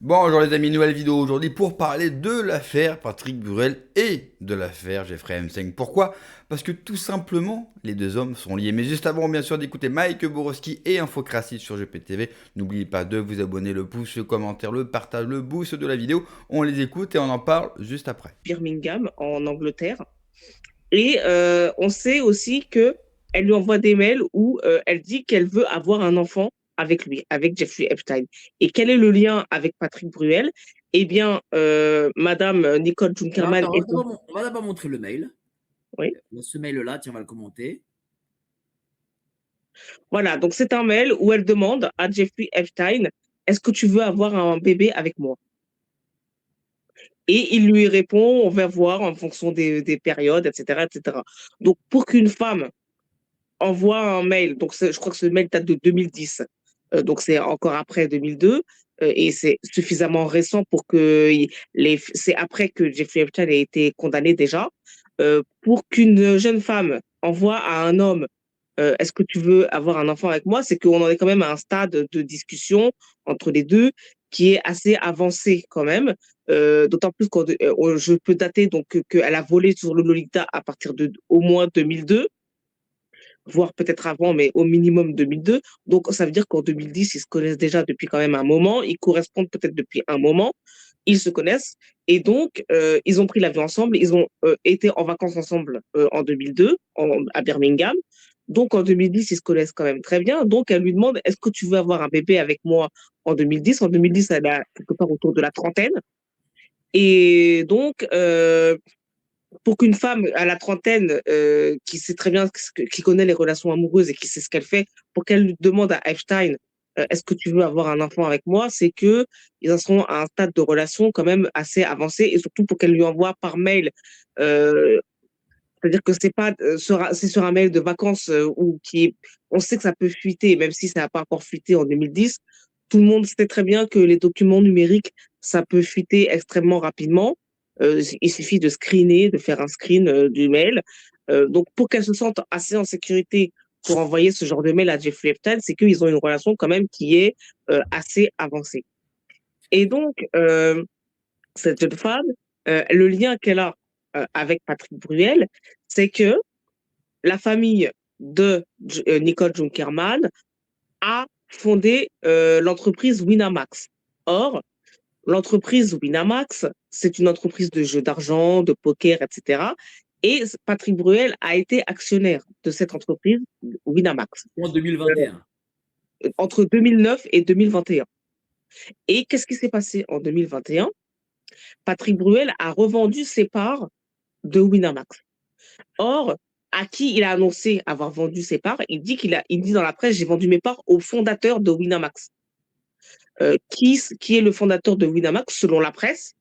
Bonjour les amis, nouvelle vidéo aujourd'hui pour parler de l'affaire Patrick Burel et de l'affaire Jeffrey Epstein. Pourquoi? Parce que tout simplement, les deux hommes sont liés. Mais juste avant, bien sûr, d'écouter Mike Borowski et Infocratie sur GPTV, n'oubliez pas de vous abonner, le pouce, le commentaire, le partage, le boost de la vidéo. On les écoute et on en parle juste après. Birmingham, en Angleterre. Et on sait aussi que elle lui envoie des mails où elle dit qu'elle veut avoir un enfant avec lui, avec Jeffrey Epstein. Et quel est le lien avec Patrick Bruel? Eh bien, Madame Nicole Alors, Junkerman attends, est... on va d'abord montrer le mail. Oui. Ce mail-là, tiens, on va le commenter. Voilà, donc c'est un mail où elle demande à Jeffrey Epstein, est-ce que tu veux avoir un bébé avec moi? Et il lui répond, on va voir en fonction des périodes, etc., etc. Donc, pour qu'une femme envoie un mail. Donc, je crois que ce mail date de 2010. Donc, c'est encore après 2002. Et c'est suffisamment récent pour que c'est après que Jeffrey Epstein ait été condamné déjà. Pour qu'une jeune femme envoie à un homme est-ce que tu veux avoir un enfant avec moi? C'est qu'on en est quand même à un stade de discussion entre les deux qui est assez avancé quand même. D'autant plus que je peux dater donc qu'elle a volé sur le Lolita à partir de au moins 2002, voire peut-être avant, mais au minimum 2002. Donc, ça veut dire qu'en 2010, ils se connaissent déjà depuis quand même un moment. Ils correspondent peut-être depuis un moment. Ils se connaissent. Et donc, ils ont pris l'avion ensemble. Ils ont été en vacances ensemble en 2002 à Birmingham. Donc, en 2010, ils se connaissent quand même très bien. Donc, elle lui demande, est-ce que tu veux avoir un bébé avec moi en 2010? En 2010, elle a quelque part autour de la trentaine. Et donc, pour qu'une femme à la trentaine, qui sait très bien, qui connaît les relations amoureuses et qui sait ce qu'elle fait, pour qu'elle lui demande à Epstein, est-ce que tu veux avoir un enfant avec moi, c'est que ils en sont à un stade de relation quand même assez avancé, et surtout pour qu'elle lui envoie par mail. euh, C'est-à-dire que c'est pas c'est sur un mail de vacances où on sait que ça peut fuiter, même si ça n'a pas encore fuité en 2010. Tout le monde sait très bien que les documents numériques, ça peut fuiter extrêmement rapidement. Il suffit de screener, de faire un screen du mail. Donc, pour qu'elle se sente assez en sécurité pour envoyer ce genre de mail à Jeffrey Epstein, c'est qu'ils ont une relation quand même qui est assez avancée. Et donc, cette jeune femme, le lien qu'elle a avec Patrick Bruel, c'est que la famille de Nicole Junkerman a fondé l'entreprise Winamax. Or, l'entreprise Winamax, c'est une entreprise de jeux d'argent, de poker, etc. Et Patrick Bruel a été actionnaire de cette entreprise Winamax En 2021. entre 2009 et 2021. Et qu'est-ce qui s'est passé en 2021? Patrick Bruel a revendu ses parts de Winamax. Or, à qui il a annoncé avoir vendu ses parts? Il dit dans la presse, j'ai vendu mes parts au fondateur de Winamax. Qui est le fondateur de Winamax, selon la presse?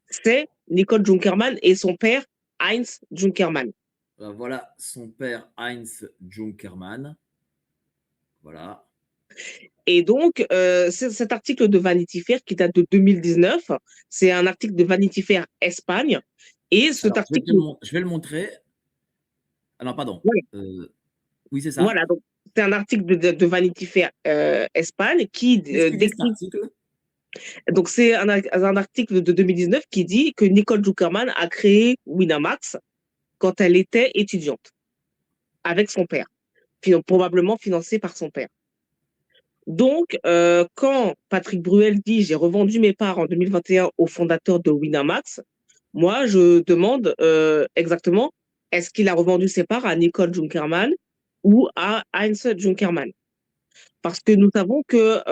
C'est Nicole Junkerman et son père, Heinz Junkerman. Voilà son père, Heinz Junkerman. Voilà. Et donc, cet article de Vanity Fair qui date de 2019, c'est un article de Vanity Fair Espagne. Et cet Alors, article, je vais le montrer. Ah non, pardon. ouais, Oui, c'est ça. voilà, donc c'est un article de Vanity Fair Espagne qui Qu'est-ce qu'il dit cet décrit. article? Donc, c'est un article de 2019 qui dit que Nicole Zuckerman a créé Winamax quand elle était étudiante, avec son père, probablement financé par son père. Donc, quand Patrick Bruel dit j'ai revendu mes parts en 2021 au fondateur de Winamax, moi, je demande exactement est-ce qu'il a revendu ses parts à Nicole Junkerman ou à Heinz Junkerman? Parce que nous savons que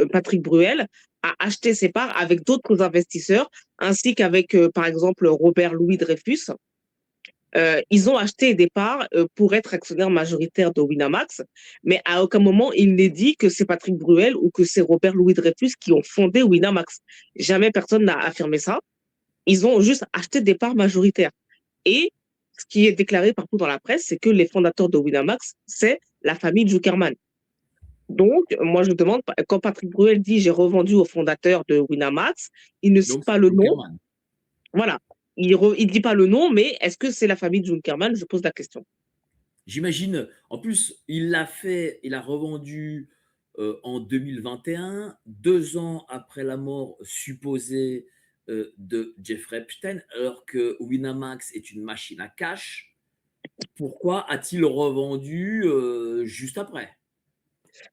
Patrick Bruel a acheté ses parts avec d'autres investisseurs, ainsi qu'avec, par exemple, Robert Louis Dreyfus. Ils ont acheté des parts pour être actionnaire majoritaire de Winamax, mais à aucun moment il n'est dit que c'est Patrick Bruel ou que c'est Robert Louis Dreyfus qui ont fondé Winamax. Jamais personne n'a affirmé ça. Ils ont juste acheté des parts majoritaires. Et ce qui est déclaré partout dans la presse, c'est que les fondateurs de Winamax, c'est la famille Zuckerman. Donc, moi, je demande, quand Patrick Bruel dit j'ai revendu au fondateur de Winamax, il ne cite Donc, pas c'est le nom. Junkerman. Voilà. Il dit pas le nom, mais est-ce que c'est la famille Junkerman? Je pose la question. J'imagine, en plus, il l'a fait, il a revendu en 2021, 2 ans après la mort supposée de Jeffrey Epstein, alors que Winamax est une machine à cash. Pourquoi a-t-il revendu juste après?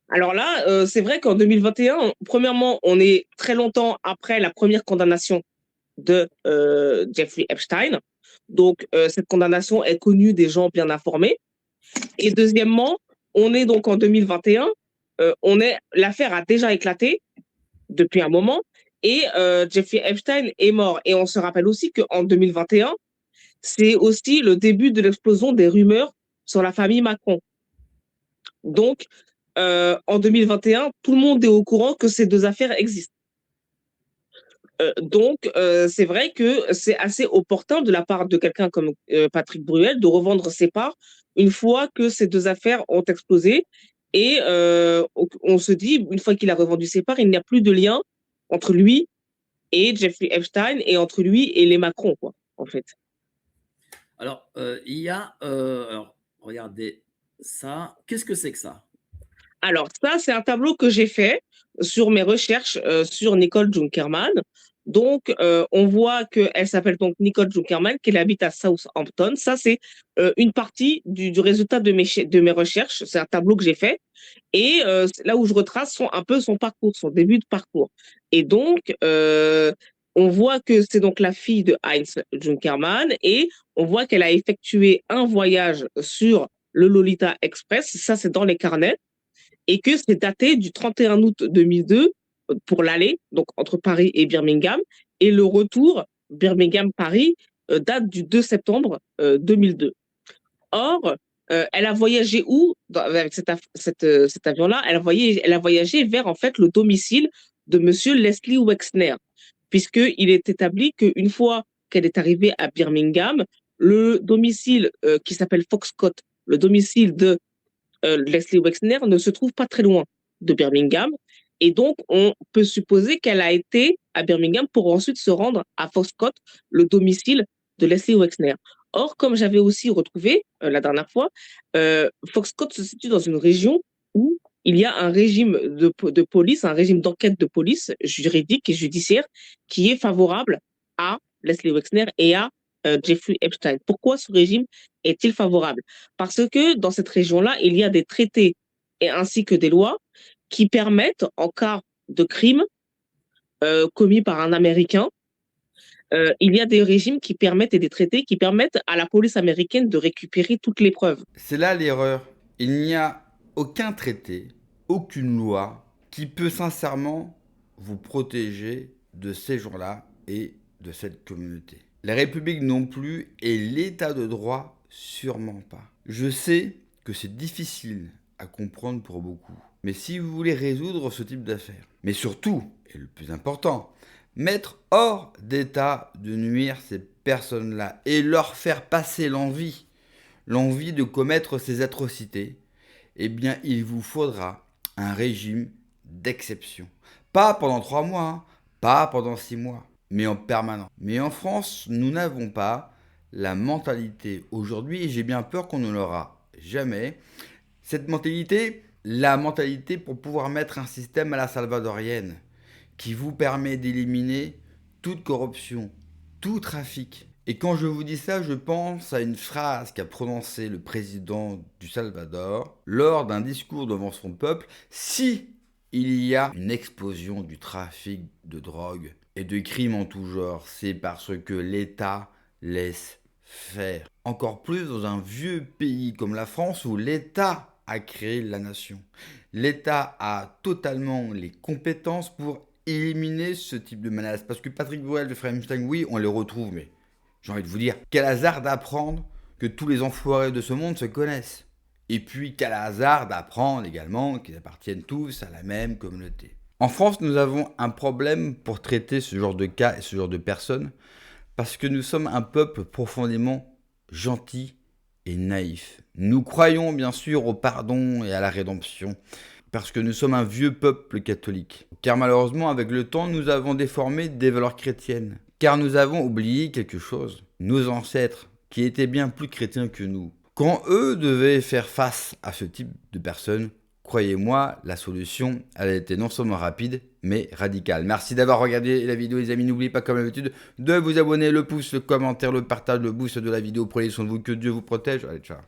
Alors là, c'est vrai qu'en 2021, premièrement, on est très longtemps après la première condamnation de Jeffrey Epstein. Donc, cette condamnation est connue des gens bien informés. Et deuxièmement, on est donc en 2021, l'affaire a déjà éclaté depuis un moment et Jeffrey Epstein est mort. Et on se rappelle aussi qu'en 2021, c'est aussi le début de l'explosion des rumeurs sur la famille Macron. Donc, en 2021, tout le monde est au courant que ces deux affaires existent. Donc, c'est vrai que c'est assez opportun de la part de quelqu'un comme Patrick Bruel de revendre ses parts une fois que ces deux affaires ont explosé. Et on se dit, une fois qu'il a revendu ses parts, il n'y a plus de lien entre lui et Jeffrey Epstein et entre lui et les Macron, quoi, en fait. Alors, il y a, alors, regardez ça. Qu'est-ce que c'est que ça? Alors, ça, c'est un tableau que j'ai fait sur mes recherches sur Nicole Junkerman. Donc, on voit qu'elle s'appelle donc Nicole Junkerman, qu'elle habite à Southampton. Ça, c'est une partie du résultat de mes recherches. C'est un tableau que j'ai fait. Et là où je retrace un peu son parcours, son début de parcours. Et donc, on voit que c'est donc la fille de Heinz Junkerman et on voit qu'elle a effectué un voyage sur le Lolita Express. Ça, c'est dans les carnets et que c'est daté du 31 août 2002 pour l'aller, donc entre Paris et Birmingham, et le retour Birmingham-Paris date du 2 septembre 2002. Or, elle a voyagé où avec cet avion-là? Elle a voyagé vers en fait le domicile de Monsieur Leslie Wexner, puisqu'il est établi qu'une fois qu'elle est arrivée à Birmingham, le domicile qui s'appelle Foxcott, le domicile de Leslie Wexner ne se trouve pas très loin de Birmingham. Et donc, on peut supposer qu'elle a été à Birmingham pour ensuite se rendre à Foxcott, le domicile de Leslie Wexner. Or, comme j'avais aussi retrouvé la dernière fois, Foxcott se situe dans une région où il y a un régime de police, un régime d'enquête de police juridique et judiciaire qui est favorable à Leslie Wexner et à Jeffrey Epstein. Pourquoi ce régime est-il favorable? Parce que dans cette région-là, il y a des traités et ainsi que des lois qui permettent, en cas de crime commis par un Américain, il y a des régimes qui permettent et des traités qui permettent à la police américaine de récupérer toutes les preuves. C'est là l'erreur. Il n'y a aucun traité, aucune loi qui peut sincèrement vous protéger de ces gens-là et de cette communauté. La République non plus et l'État de droit sûrement pas. Je sais que c'est difficile à comprendre pour beaucoup, mais si vous voulez résoudre ce type d'affaires, mais surtout, et le plus important, mettre hors d'état de nuire ces personnes-là et leur faire passer l'envie de commettre ces atrocités, eh bien il vous faudra un régime d'exception. Pas pendant 3 mois, hein, pas pendant 6 mois, mais en permanence. Mais en France, nous n'avons pas la mentalité aujourd'hui, et j'ai bien peur qu'on ne l'aura jamais. Cette mentalité, la mentalité pour pouvoir mettre un système à la salvadorienne, qui vous permet d'éliminer toute corruption, tout trafic. Et quand je vous dis ça, je pense à une phrase qu'a prononcée le président du Salvador lors d'un discours devant son peuple. Si il y a une explosion du trafic de drogue et de crimes en tout genre, c'est parce que l'État laisse faire. Encore plus dans un vieux pays comme la France où l'État a créé la nation. L'État a totalement les compétences pour éliminer ce type de menace. Parce que Patrick Bruel de Epstein, oui, on les retrouve, mais j'ai envie de vous dire, quel hasard d'apprendre que tous les enfoirés de ce monde se connaissent. Et puis, quel hasard d'apprendre également qu'ils appartiennent tous à la même communauté. En France, nous avons un problème pour traiter ce genre de cas et ce genre de personnes, parce que nous sommes un peuple profondément gentil et naïf. Nous croyons bien sûr au pardon et à la rédemption, parce que nous sommes un vieux peuple catholique. Car malheureusement, avec le temps, nous avons déformé des valeurs chrétiennes. Car nous avons oublié quelque chose. Nos ancêtres, qui étaient bien plus chrétiens que nous, quand eux devaient faire face à ce type de personnes, croyez-moi, la solution, elle a été non seulement rapide, mais radicale. Merci d'avoir regardé la vidéo, les amis. N'oubliez pas, comme d'habitude, de vous abonner, le pouce, le commentaire, le partage, le boost de la vidéo. Prenez soin de vous, que Dieu vous protège. Allez, ciao.